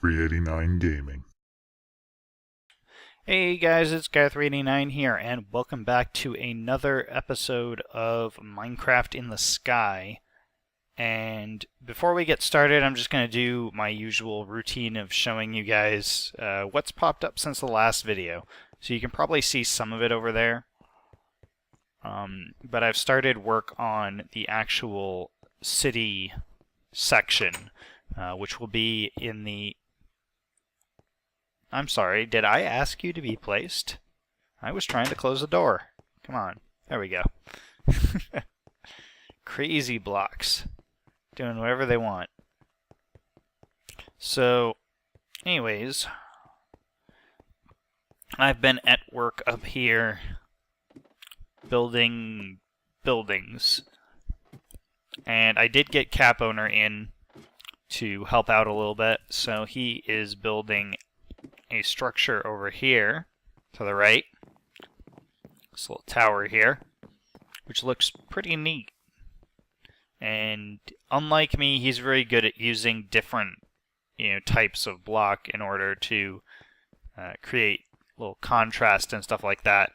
389 Gaming. Hey guys, it's Guy389 here, and welcome back to another episode of Minecraft in the Sky. And before we get started, I'm just going to do my usual routine of showing you guys what's popped up since the last video. So you can probably see some of it over there. But I've started work on the actual city section, which will be in the... I'm sorry, did I ask you to be placed? I was trying to close the door. Come on. There we go. Crazy blocks. Doing whatever they want. So, anyways, I've been at work up here building buildings. And I did get Cap Owner in to help out a little bit, so he is building a structure over here to the right. This little tower here, which looks pretty neat. And unlike me, he's very good at using different, types of block in order to create little contrast and stuff like that.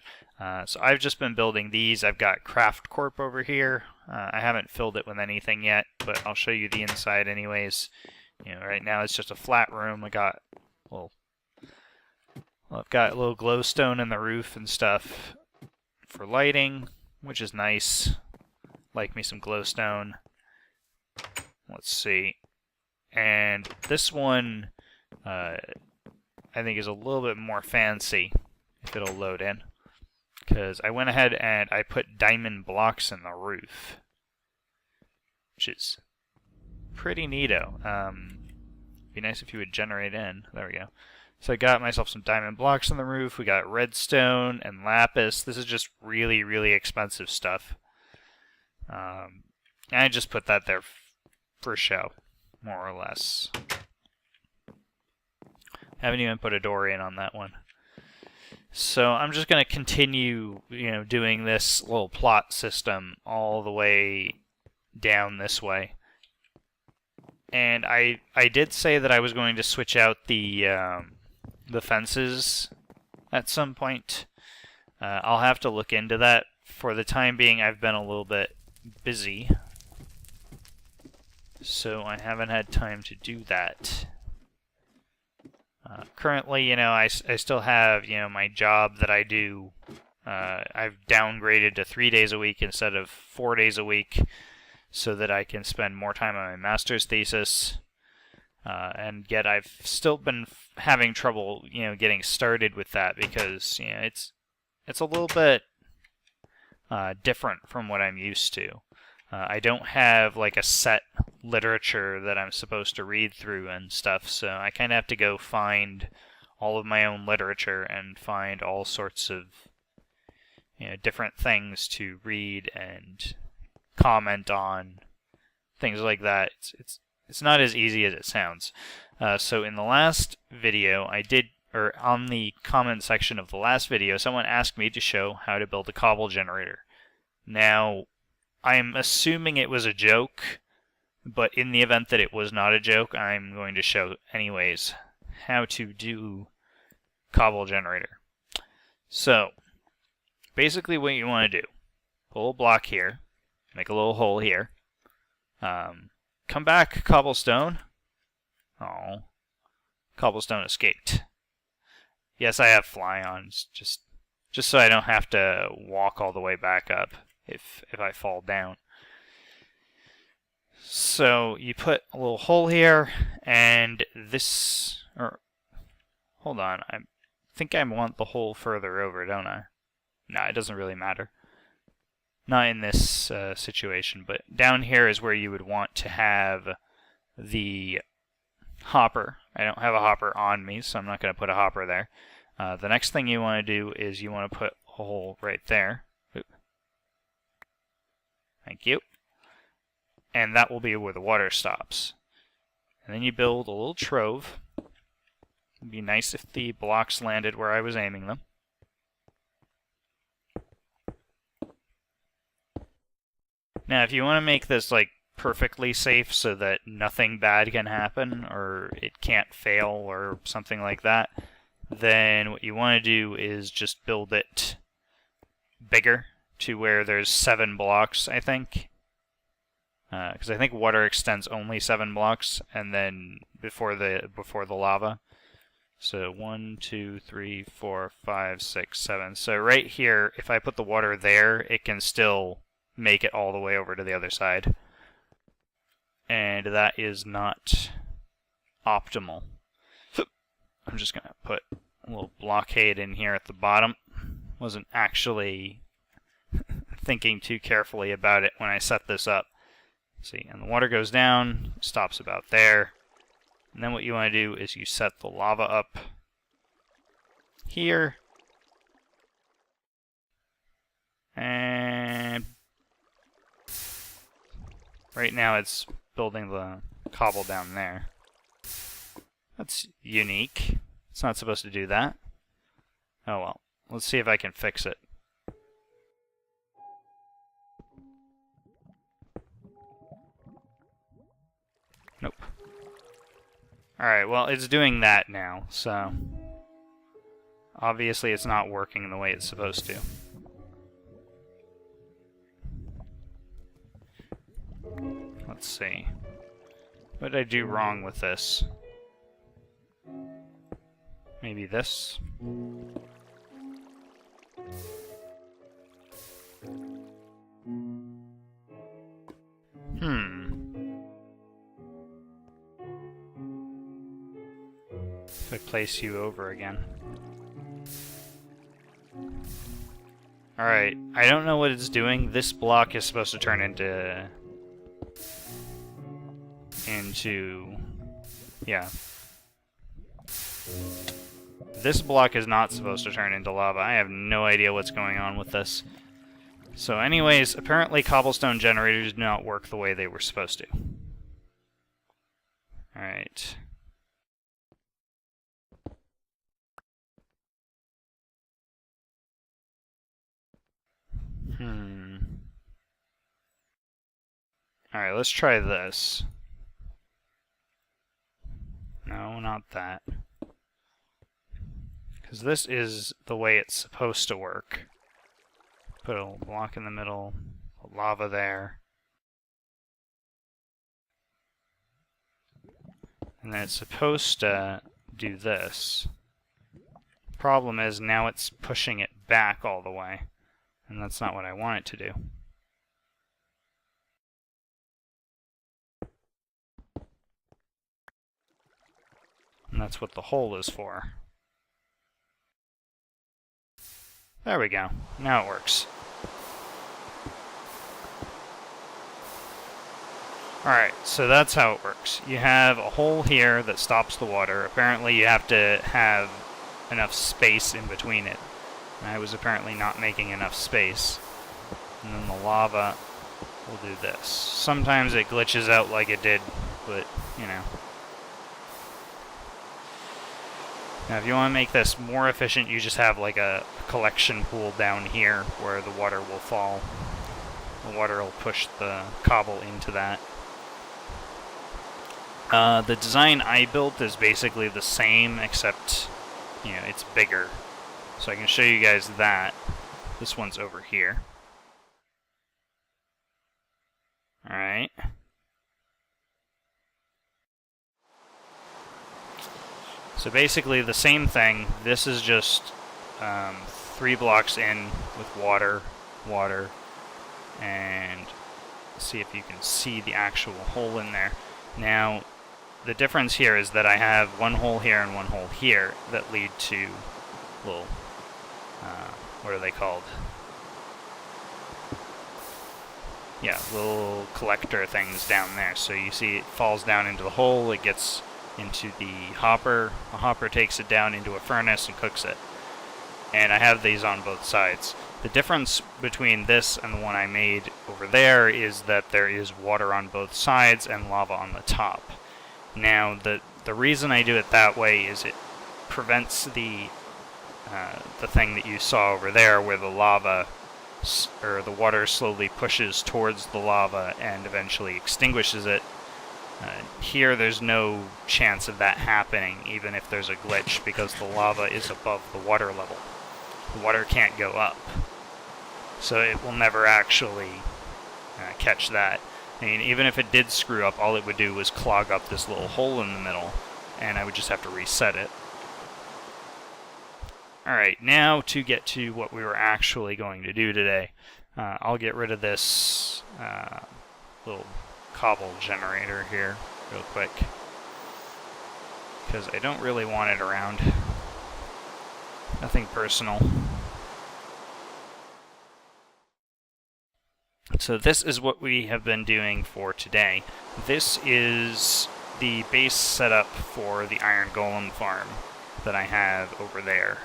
So I've just been building these. I've got Craft Corp over here. I haven't filled it with anything yet, but I'll show you the inside anyways. Right now it's just a flat room. I've got a little glowstone in the roof and stuff for lighting, which is nice. Like me some glowstone. Let's see. And this one, I think is a little bit more fancy, if it'll load in. Because I went ahead and I put diamond blocks in the roof, which is pretty neato. Be nice if you would generate in. There we go. So I got myself some diamond blocks on the roof. We got redstone and lapis. This is just really, really expensive stuff. And I just put that there for show, more or less. Haven't even put a door in on that one. So I'm just going to continue, doing this little plot system all the way down this way. And I did say that I was going to switch out the fences at some point. I'll have to look into that. For the time being, I've been a little bit busy, so I haven't had time to do that. Currently, I still have, my job that I do. I've downgraded to 3 days a week instead of 4 days a week so that I can spend more time on my master's thesis. And yet I've still been having trouble, getting started with that because, it's a little bit different from what I'm used to. I don't have like a set literature that I'm supposed to read through and stuff, so I kind of have to go find all of my own literature and find all sorts of different things to read and comment on, things like that. It's not as easy as it sounds. So in the last video, on the comment section of the last video, someone asked me to show how to build a cobble generator. Now, I'm assuming it was a joke, but in the event that it was not a joke, I'm going to show anyways how to do cobble generator. So, basically what you want to do, pull a block here, make a little hole here, come back, Cobblestone. Oh, Cobblestone escaped. Yes, I have fly on, just so I don't have to walk all the way back up if I fall down. So you put a little hole here, and hold on, I think I want the hole further over, don't I? No, it doesn't really matter. Not in this situation, but down here is where you would want to have the hopper. I don't have a hopper on me, so I'm not going to put a hopper there. The next thing you want to do is you want to put a hole right there. Oop. Thank you. And that will be where the water stops. And then you build a little trove. It'd be nice if the blocks landed where I was aiming them. Now, if you want to make this like perfectly safe so that nothing bad can happen or it can't fail or something like that, then what you want to do is just build it bigger to where there's 7 blocks, I think. Because I think water extends only 7 blocks, and then before the lava. So 1, 2, 3, 4, 5, 6, 7. So right here, if I put the water there, it can still make it all the way over to the other side. And that is not optimal. I'm just going to put a little blockade in here at the bottom. Wasn't actually thinking too carefully about it when I set this up. See, and the water goes down, stops about there. And then what you want to do is you set the lava up here. And right now it's building the cobble down there. That's unique. It's not supposed to do that. Oh well. Let's see if I can fix it. Nope. Alright, well, it's doing that now, so obviously it's not working the way it's supposed to. Let's see. What did I do wrong with this? Maybe this? If I place you over again. Alright, I don't know what it's doing. This block is supposed to turn into... Yeah. This block is not supposed to turn into lava. I have no idea what's going on with this. So anyways, apparently cobblestone generators do not work the way they were supposed to. Alright. Alright, let's try this. No, not that. Because this is the way it's supposed to work. Put a block in the middle, put lava there. And then it's supposed to do this. Problem is, now it's pushing it back all the way. And that's not what I want it to do. And that's what the hole is for. There we go. Now it works. Alright, so that's how it works. You have a hole here that stops the water. Apparently you have to have enough space in between it. And I was apparently not making enough space. And then the lava will do this. Sometimes it glitches out like it did, but, you know. Now, if you want to make this more efficient, you just have like a collection pool down here where the water will fall. The water will push the cobble into that. The design I built is basically the same, except, you know, it's bigger. So I can show you guys that. This one's over here. Alright. So basically the same thing. This is just 3 blocks in with water, and see if you can see the actual hole in there. Now, the difference here is that I have one hole here and one hole here that lead to little, what are they called? Yeah, little collector things down there. So you see it falls down into the hole, it gets into the hopper takes it down into a furnace and cooks it. And I have these on both sides. The difference between this and the one I made over there is that there is water on both sides and lava on the top. Now, the reason I do it that way is it prevents the thing that you saw over there where the lava or the water slowly pushes towards the lava and eventually extinguishes it. Here there's no chance of that happening, even if there's a glitch, because the lava is above the water level. The water can't go up, so it will never actually catch that. I mean, even if it did screw up, all it would do was clog up this little hole in the middle, and I would just have to reset it. Alright, now to get to what we were actually going to do today. I'll get rid of this little cobble generator here real quick, because I don't really want it around. Nothing personal. So this is what we have been doing for today. This is the base setup for the iron golem farm that I have over there.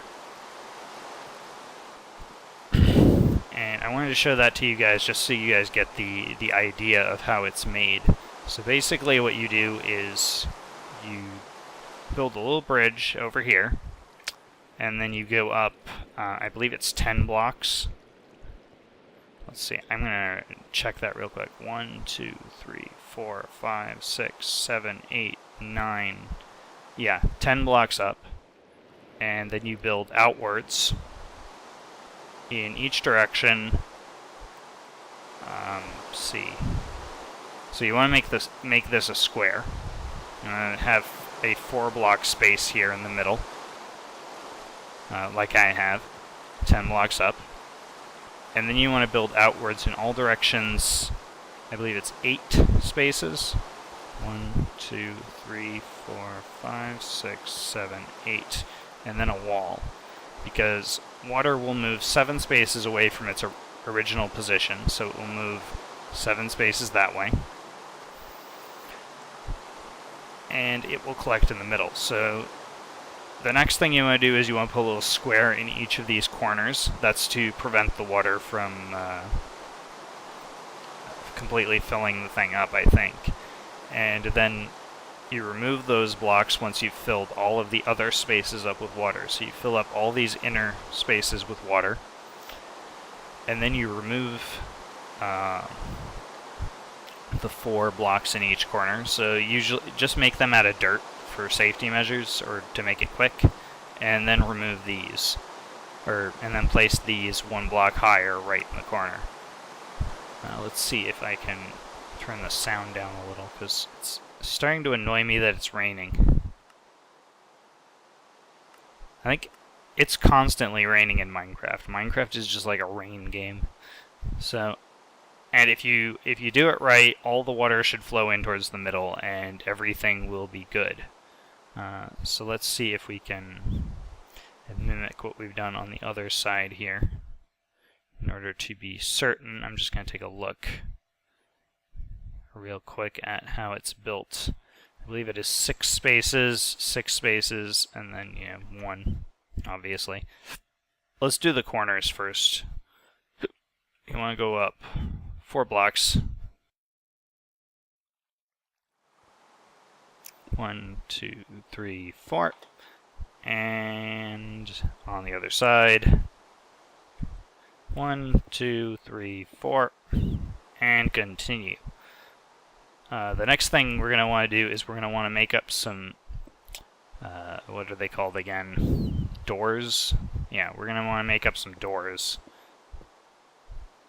And I wanted to show that to you guys just so you guys get the idea of how it's made. So basically what you do is you build a little bridge over here, and then you go up, I believe it's 10 blocks. Let's see, I'm going to check that real quick. 1, 2, 3, 4, 5, 6, 7, 8, 9. Yeah, 10 blocks up. And then you build outwards in each direction. Let's see. So you want to make this a square. You want to have a 4-block space here in the middle, like I have, 10 blocks up. And then you want to build outwards in all directions. I believe it's 8 spaces. 1, 2, 3, 4, 5, 6, 7, 8. And then a wall. Because water will move 7 spaces away from its original position, so it will move 7 spaces that way. And it will collect in the middle. So the next thing you want to do is you want to put a little square in each of these corners. That's to prevent the water from completely filling the thing up, I think. And then you remove those blocks once you've filled all of the other spaces up with water. So you fill up all these inner spaces with water. And then you remove the 4 blocks in each corner. So usually just make them out of dirt for safety measures, or to make it quick. And then remove these. And then place these 1 block higher right in the corner. Let's see if I can turn the sound down a little, because it's starting to annoy me that it's raining. I think it's constantly raining in Minecraft. Minecraft is just like a rain game. So, and if you do it right, all the water should flow in towards the middle, and everything will be good. So let's see if we can mimic what we've done on the other side here. In order to be certain, I'm just going to take a look real quick at how it's built. I believe it is 6 spaces, and then 1, obviously. Let's do the corners first. You want to go up 4 blocks. 1, 2, 3, 4. And on the other side, 1, 2, 3, 4, and continue. The next thing we're going to want to do is we're going to want to make up some, what are they called again? Doors? Yeah, we're going to want to make up some doors.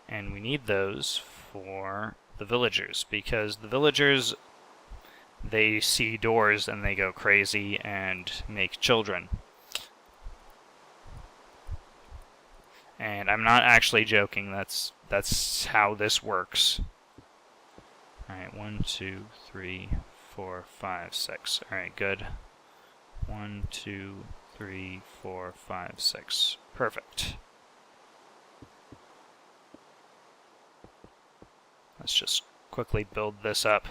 And we need those for the villagers, because the villagers, they see doors and they go crazy and make children. And I'm not actually joking, that's how this works. Alright, 1, 2, 3, 4, 5, 6. Alright, good. 1, 2, 3, 4, 5, 6. Perfect. Let's just quickly build this up.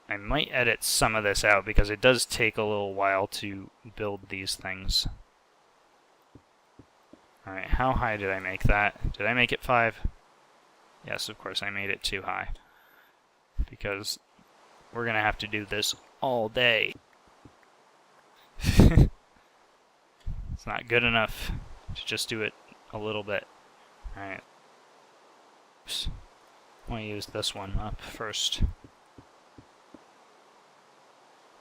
I might edit some of this out because it does take a little while to build these things. Alright, how high did I make that? Did I make it 5? Yes, of course I made it too high. Because we're going to have to do this all day. It's not good enough to just do it a little bit. Alright. Oops. I want to use this one up first.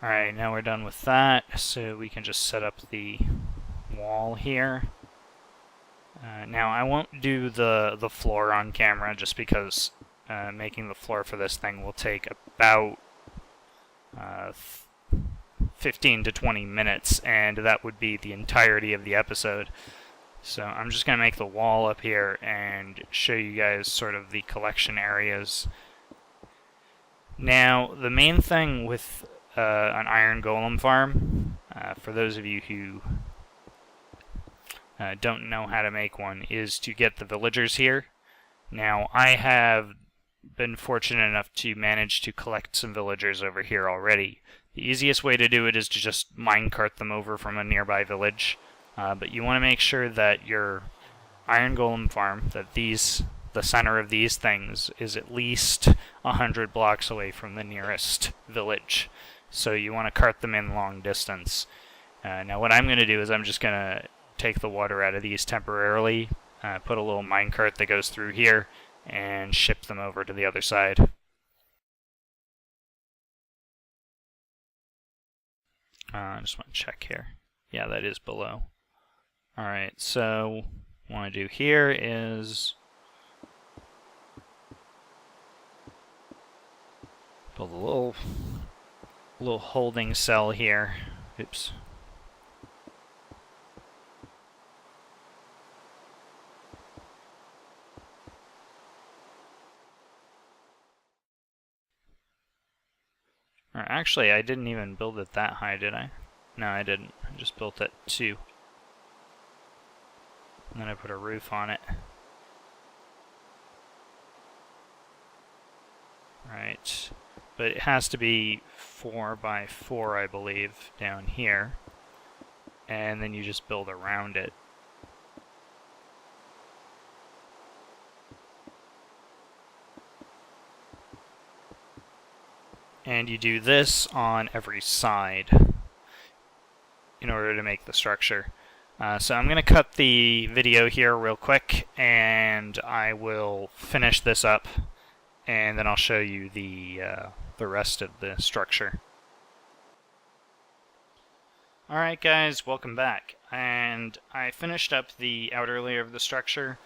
Alright, now we're done with that, so we can just set up the wall here. Now, I won't do the floor on camera, just because making the floor for this thing will take about 15 to 20 minutes, and that would be the entirety of the episode. So I'm just going to make the wall up here and show you guys sort of the collection areas. Now, the main thing with an iron golem farm, for those of you who don't know how to make one, is to get the villagers here. Now, I have been fortunate enough to manage to collect some villagers over here already. The easiest way to do it is to just minecart them over from a nearby village, but you want to make sure that your iron golem farm, that the center of these things, is at least 100 blocks away from the nearest village. So you want to cart them in long distance. Now what I'm going to do is I'm just going to take the water out of these temporarily, put a little minecart that goes through here, and ship them over to the other side. I just want to check here. Yeah, that is below. Alright, so what I want to do here is build a little holding cell here. Oops. Or actually, I didn't even build it that high, did I? No, I didn't. I just built it 2. And then I put a roof on it. Right. But it has to be 4 by 4, I believe, down here. And then you just build around it. And you do this on every side in order to make the structure. So I'm going to cut the video here real quick, and I will finish this up, and then I'll show you the rest of the structure. Alright guys, welcome back. And I finished up the outer layer of the structure.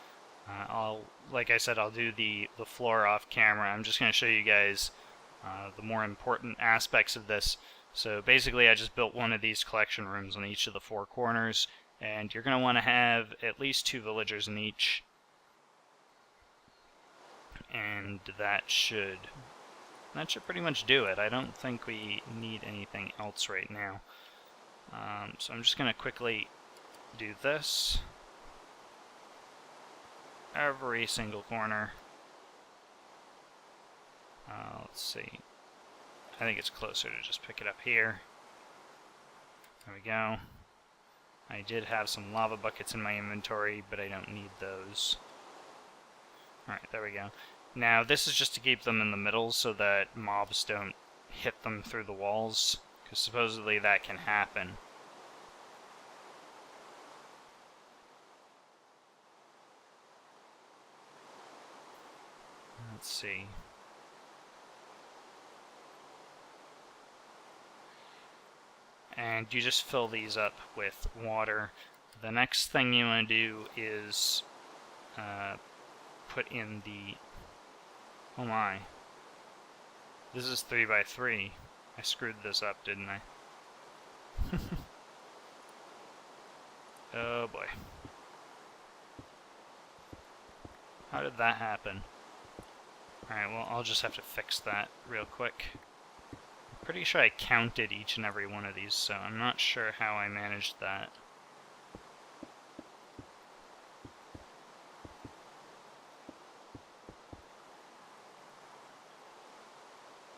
Like I said, I'll do the floor off camera. I'm just going to show you guys the more important aspects of this. So basically I just built one of these collection rooms on each of the 4 corners, and you're going to want to have at least 2 villagers in each. And that should pretty much do it. I don't think we need anything else right now. So I'm just going to quickly do this. Every single corner. Let's see. I think it's closer to just pick it up here. There we go. I did have some lava buckets in my inventory, but I don't need those. Alright, there we go. Now, this is just to keep them in the middle so that mobs don't hit them through the walls, because supposedly that can happen. Let's see. And you just fill these up with water. The next thing you want to do is put in the... Oh my. This is 3 by 3. I screwed this up, didn't I? Oh boy. How did that happen? Alright, well, I'll just have to fix that real quick. Pretty sure I counted each and every one of these, so I'm not sure how I managed that.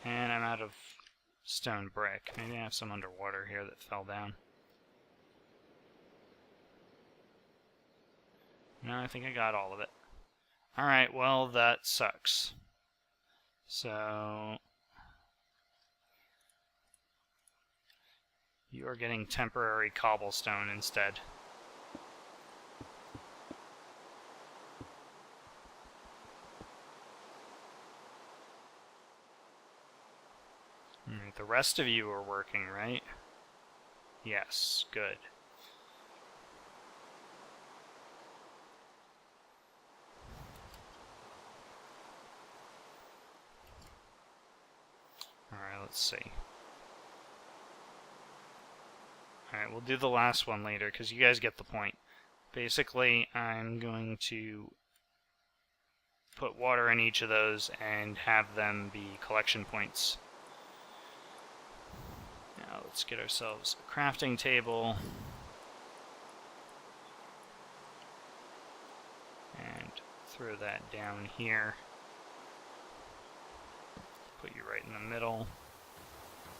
And I'm out of stone brick. Maybe I have some underwater here that fell down. No, I think I got all of it. Alright, well, that sucks. So... you are getting temporary cobblestone instead. rest of you are working, right? Yes, good. Alright, let's see. Alright, we'll do the last one later, because you guys get the point. Basically, I'm going to put water in each of those and have them be collection points. Now let's get ourselves a crafting table. And throw that down here. Put you right in the middle.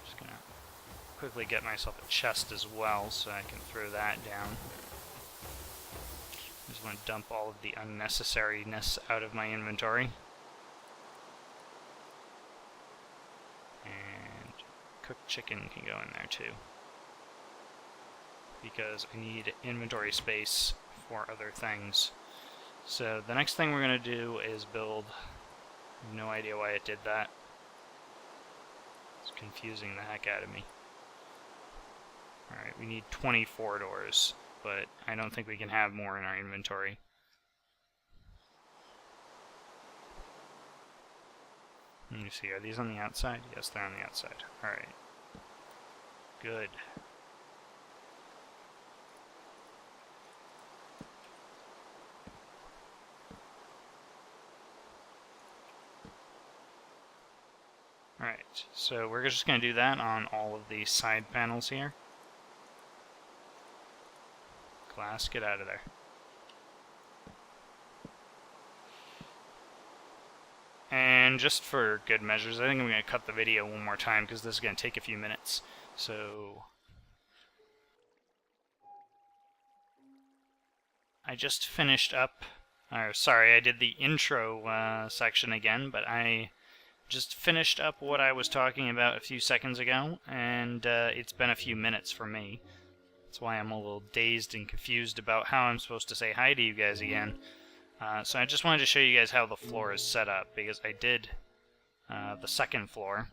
Just gonna quickly get myself a chest as well so I can throw that down. Just want to dump all of the unnecessariness out of my inventory. And cooked chicken can go in there too, because I need inventory space for other things. So the next thing we're going to do is build... I have no idea why it did that. It's confusing the heck out of me. Alright, we need 24 doors, but I don't think we can have more in our inventory. Let me see, are these on the outside? Yes, they're on the outside. Alright. Good. Alright, so we're just going to do that on all of these side panels here. Glass, get out of there. And just for good measures, I think I'm going to cut the video one more time because this is going to take a few minutes. So I just finished up, or sorry, I did the intro section again, but I just finished up what I was talking about a few seconds ago, and it's been a few minutes for me. That's why I'm a little dazed and confused about how I'm supposed to say hi to you guys again. So I just wanted to show you guys how the floor is set up, because I did the second floor,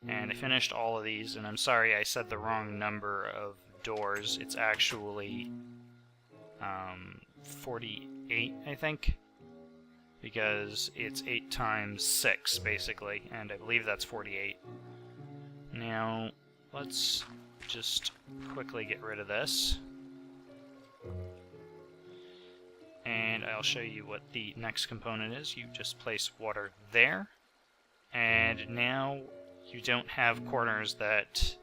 and I finished all of these, and I'm sorry I said the wrong number of doors. It's actually 48, I think, because it's 8 times 6, basically, and I believe that's 48. Now, let's just quickly get rid of this. And I'll show you what the next component is. You just place water there, and now you don't have corners that,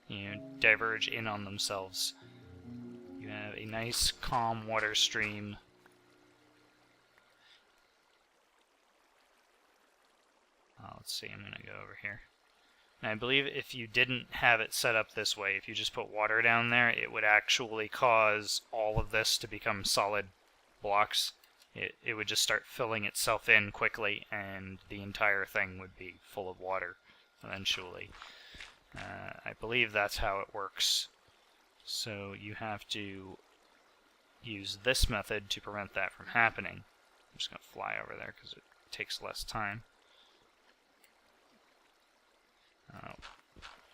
you know, diverge in on themselves. You have a nice, calm water stream. Let's see, I'm going to go over here. And I believe if you didn't have it set up this way, if you just put water down there, it would actually cause all of this to become solid blocks. It would just start filling itself in quickly, and the entire thing would be full of water eventually. I believe that's how it works. So you have to use this method to prevent that from happening. I'm just going to fly over there because it takes less time.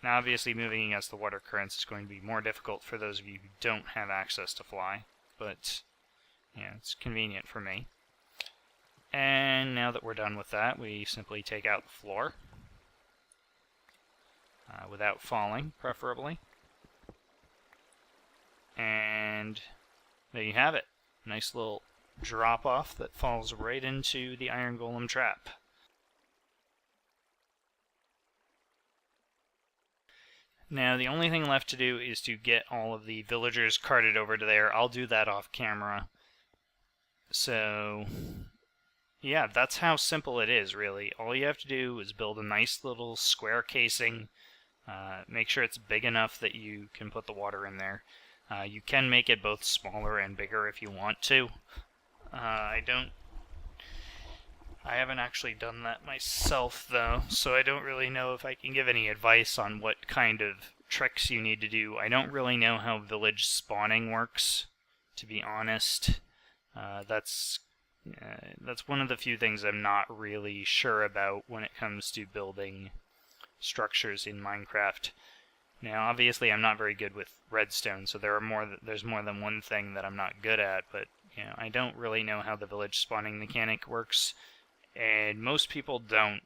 Now obviously moving against the water currents is going to be more difficult for those of you who don't have access to fly, but yeah, it's convenient for me. And now that we're done with that, we simply take out the floor, without falling, preferably. And there you have it. Nice little drop-off that falls right into the iron golem trap. Now, the only thing left to do is to get all of the villagers carted over to there. I'll do that off camera. So, yeah, that's how simple it is, really. All you have to do is build a nice little square casing. Make sure it's big enough that you can put the water in there. You can make it both smaller and bigger if you want to. I haven't actually done that myself, though, so I don't really know if I can give any advice on what kind of tricks you need to do. I don't really know how village spawning works, to be honest. That's one of the few things I'm not really sure about when it comes to building structures in Minecraft. Now, obviously, I'm not very good with redstone, so there's more than one thing that I'm not good at, but I don't really know how the village spawning mechanic works, and most people don't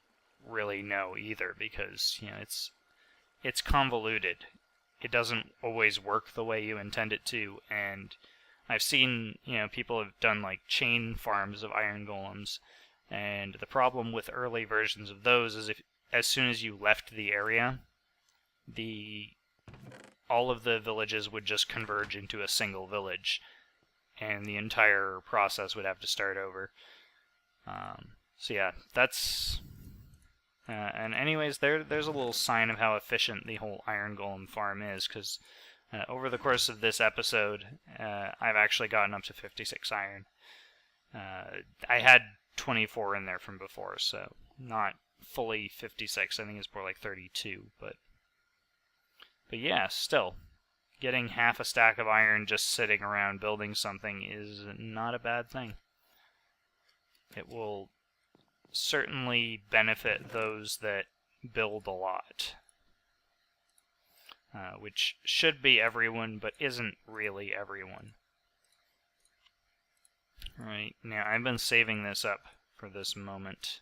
really know either, because it's convoluted. It doesn't always work the way you intend it to, and I've seen people have done like chain farms of iron golems, and the problem with early versions of those is as soon as you left the area, all of the villages would just converge into a single village, and the entire process would have to start over. So yeah, that's... and anyways, there's a little sign of how efficient the whole iron golem farm is, because over the course of this episode, I've actually gotten up to 56 iron. I had 24 in there from before, so not fully 56. I think it's more like 32, but yeah, still, getting half a stack of iron just sitting around building something is not a bad thing. It will certainly benefit those that build a lot, which should be everyone, but isn't really everyone. Right, now I've been saving this up for this moment.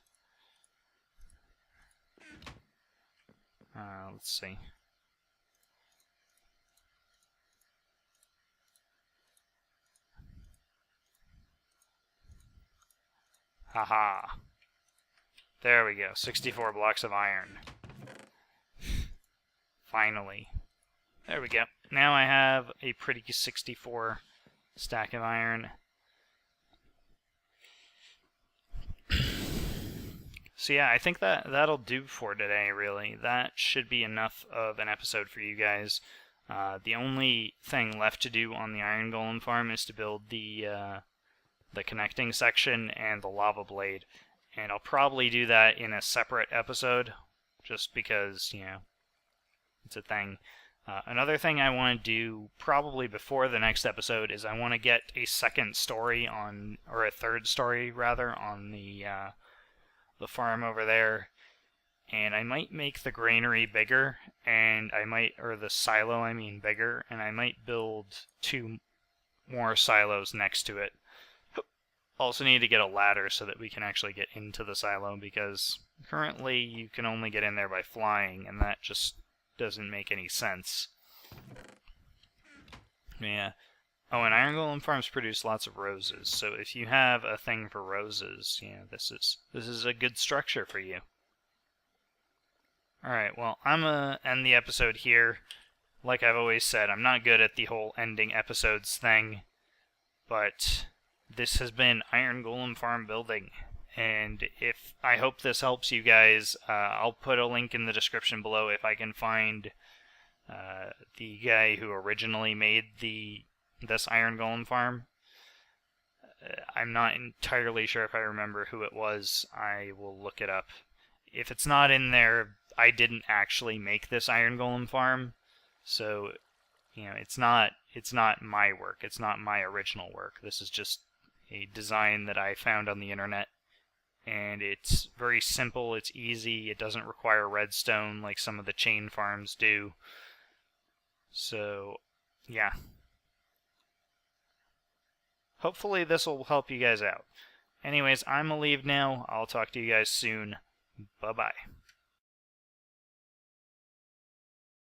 Let's see. Haha. There we go, 64 blocks of iron. Finally. There we go. Now I have a pretty 64 stack of iron. So yeah, I think that'll do for today, really. That should be enough of an episode for you guys. The only thing left to do on the iron golem farm is to build the connecting section and the lava blade. And I'll probably do that in a separate episode, just because, it's a thing. Another thing I want to do, probably before the next episode, is I want to get a second story or a third story, rather, on the farm over there. And I might make the granary bigger, or the silo, bigger, and I might build 2 more silos next to it. Also need to get a ladder so that we can actually get into the silo, because currently you can only get in there by flying, and that just doesn't make any sense. Yeah. Oh, and iron golem farms produce lots of roses, so if you have a thing for roses, this is a good structure for you. Alright, well, I'm gonna end the episode here. Like I've always said, I'm not good at the whole ending episodes thing, but this has been Iron Golem Farm Building, and I hope this helps you guys. I'll put a link in the description below if I can find the guy who originally made this Iron Golem farm. I'm not entirely sure if I remember who it was. I will look it up. If it's not in there, I didn't actually make this Iron Golem farm, so it's not my work. It's not my original work. This is just a design that I found on the internet, and it's very simple, it's easy, it doesn't require redstone like some of the chain farms do. So, yeah. Hopefully this will help you guys out. Anyways, I'm gonna leave now. I'll talk to you guys soon. Bye-bye.